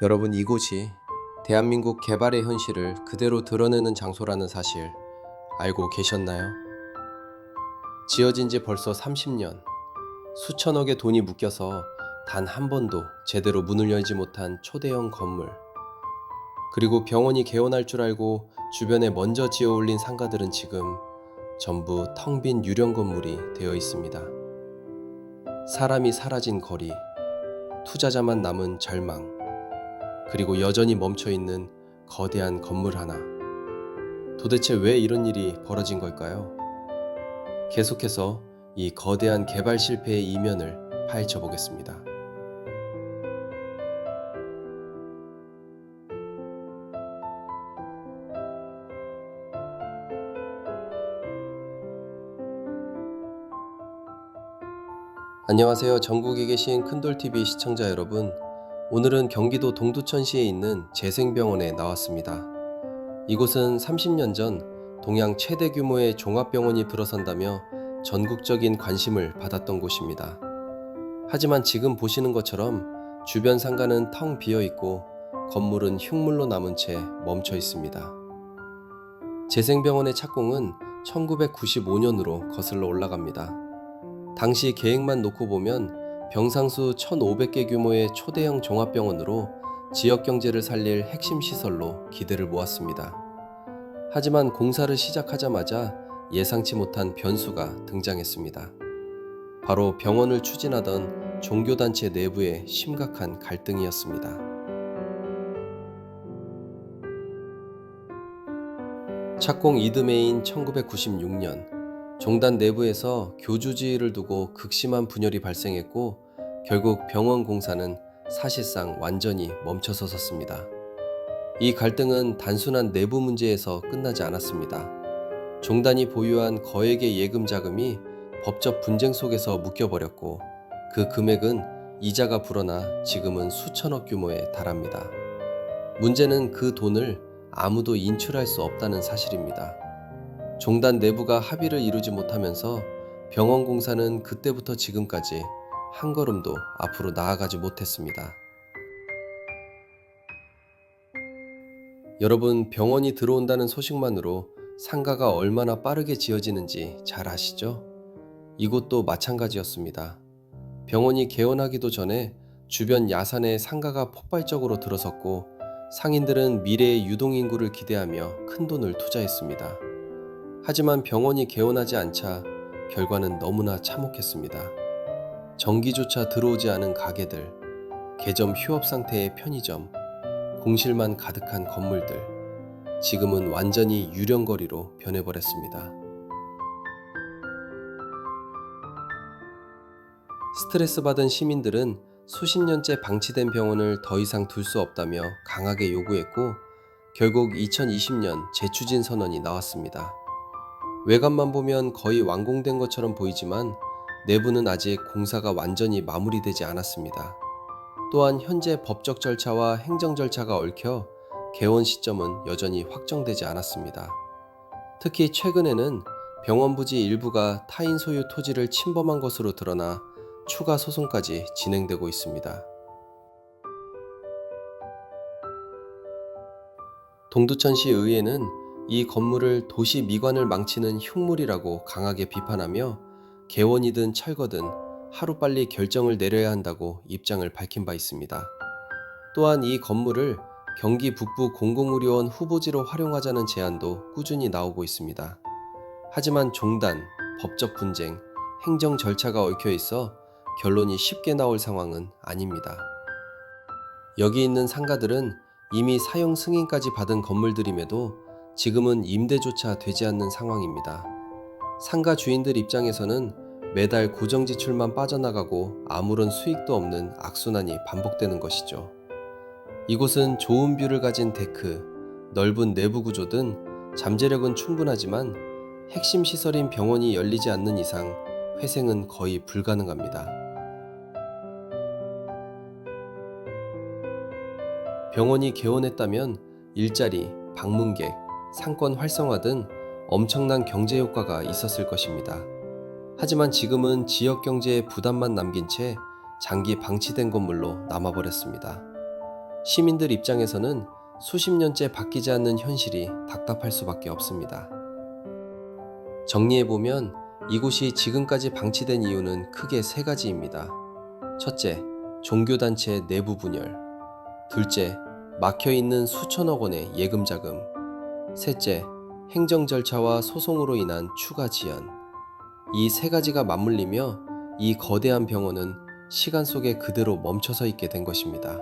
여러분, 이곳이 대한민국 개발의 현실을 그대로 드러내는 장소라는 사실 알고 계셨나요? 지어진 지 벌써 30년, 수천억의 돈이 묶여서 단 한 번도 제대로 문을 열지 못한 초대형 건물, 그리고 병원이 개원할 줄 알고 주변에 먼저 지어 올린 상가들은 지금 전부 텅 빈 유령 건물이 되어 있습니다. 사람이 사라진 거리, 투자자만 남은 절망, 그리고 여전히 멈춰있는 거대한 건물 하나. 도대체 왜 이런 일이 벌어진 걸까요? 계속해서 이 거대한 개발 실패의 이면을 파헤쳐 보겠습니다. 안녕하세요. 전국에 계신 큰돌TV 시청자 여러분. 오늘은 경기도 동두천시에 있는 재생병원에 나왔습니다. 이곳은 30년 전 동양 최대 규모의 종합병원이 들어선다며 전국적인 관심을 받았던 곳입니다. 하지만 지금 보시는 것처럼 주변 상가는 텅 비어 있고 건물은 흉물로 남은 채 멈춰 있습니다. 재생병원의 착공은 1995년으로 거슬러 올라갑니다. 당시 계획만 놓고 보면 병상수 1,500개 규모의 초대형 종합병원으로 지역 경제를 살릴 핵심 시설로 기대를 모았습니다. 하지만 공사를 시작하자마자 예상치 못한 변수가 등장했습니다. 바로 병원을 추진하던 종교단체 내부의 심각한 갈등이었습니다. 착공 이듬해인 1996년, 종단 내부에서 교주지위를 두고 극심한 분열이 발생했고 결국 병원 공사는 사실상 완전히 멈춰서 섰습니다. 이 갈등은 단순한 내부 문제에서 끝나지 않았습니다. 종단이 보유한 거액의 예금 자금이 법적 분쟁 속에서 묶여버렸고 그 금액은 이자가 불어나 지금은 수천억 규모에 달합니다. 문제는 그 돈을 아무도 인출할 수 없다는 사실입니다. 종단 내부가 합의를 이루지 못하면서 병원 공사는 그때부터 지금까지 한 걸음도 앞으로 나아가지 못했습니다. 여러분, 병원이 들어온다는 소식만으로 상가가 얼마나 빠르게 지어지는지 잘 아시죠? 이곳도 마찬가지였습니다. 병원이 개원하기도 전에 주변 야산에 상가가 폭발적으로 들어섰고 상인들은 미래의 유동인구를 기대하며 큰 돈을 투자했습니다. 하지만 병원이 개원하지 않자 결과는 너무나 참혹했습니다. 전기조차 들어오지 않은 가게들, 개점 휴업 상태의 편의점, 공실만 가득한 건물들, 지금은 완전히 유령거리로 변해버렸습니다. 스트레스 받은 시민들은 수십 년째 방치된 병원을 더 이상 둘 수 없다며 강하게 요구했고 결국 2020년 재추진 선언이 나왔습니다. 외관만 보면 거의 완공된 것처럼 보이지만 내부는 아직 공사가 완전히 마무리되지 않았습니다. 또한 현재 법적 절차와 행정 절차가 얽혀 개원 시점은 여전히 확정되지 않았습니다. 특히 최근에는 병원 부지 일부가 타인 소유 토지를 침범한 것으로 드러나 추가 소송까지 진행되고 있습니다. 동두천시 의회는 이 건물을 도시 미관을 망치는 흉물이라고 강하게 비판하며 개원이든 철거든 하루빨리 결정을 내려야 한다고 입장을 밝힌 바 있습니다. 또한 이 건물을 경기 북부 공공의료원 후보지로 활용하자는 제안도 꾸준히 나오고 있습니다. 하지만 종단, 법적 분쟁, 행정 절차가 얽혀 있어 결론이 쉽게 나올 상황은 아닙니다. 여기 있는 상가들은 이미 사용 승인까지 받은 건물들임에도 지금은 임대조차 되지 않는 상황입니다. 상가 주인들 입장에서는 매달 고정 지출만 빠져나가고 아무런 수익도 없는 악순환이 반복되는 것이죠. 이곳은 좋은 뷰를 가진 데크, 넓은 내부 구조 등 잠재력은 충분하지만 핵심 시설인 병원이 열리지 않는 이상 회생은 거의 불가능합니다. 병원이 개원했다면 일자리, 방문객, 상권 활성화 등 엄청난 경제 효과가 있었을 것입니다. 하지만 지금은 지역 경제에 부담만 남긴 채 장기 방치된 건물로 남아버렸습니다. 시민들 입장에서는 수십 년째 바뀌지 않는 현실이 답답할 수밖에 없습니다. 정리해보면 이곳이 지금까지 방치된 이유는 크게 세 가지입니다. 첫째, 종교단체 내부 분열. 둘째, 막혀있는 수천억 원의 예금 자금. 셋째, 행정 절차와 소송으로 인한 추가 지연. 이 세 가지가 맞물리며 이 거대한 병원은 시간 속에 그대로 멈춰서 있게 된 것입니다.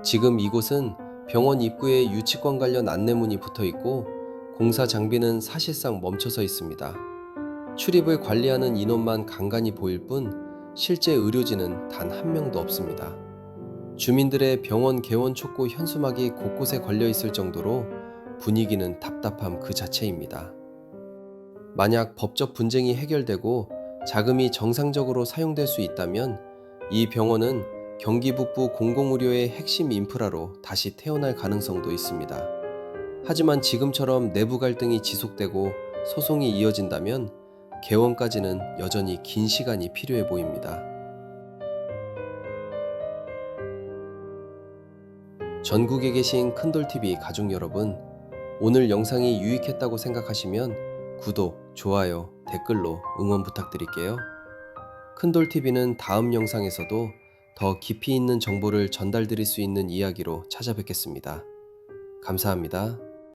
지금 이곳은 병원 입구에 유치권 관련 안내문이 붙어 있고 공사 장비는 사실상 멈춰서 있습니다. 출입을 관리하는 인원만 간간히 보일 뿐 실제 의료진은 단 한 명도 없습니다. 주민들의 병원 개원 촉구 현수막이 곳곳에 걸려 있을 정도로 분위기는 답답함 그 자체입니다. 만약 법적 분쟁이 해결되고 자금이 정상적으로 사용될 수 있다면 이 병원은 경기 북부 공공의료의 핵심 인프라로 다시 태어날 가능성도 있습니다. 하지만 지금처럼 내부 갈등이 지속되고 소송이 이어진다면 개원까지는 여전히 긴 시간이 필요해 보입니다. 전국에 계신 큰돌TV 가족 여러분, 오늘 영상이 유익했다고 생각하시면 구독, 좋아요, 댓글로 응원 부탁드릴게요. 큰돌TV는 다음 영상에서도 더 깊이 있는 정보를 전달드릴 수 있는 이야기로 찾아뵙겠습니다. 감사합니다.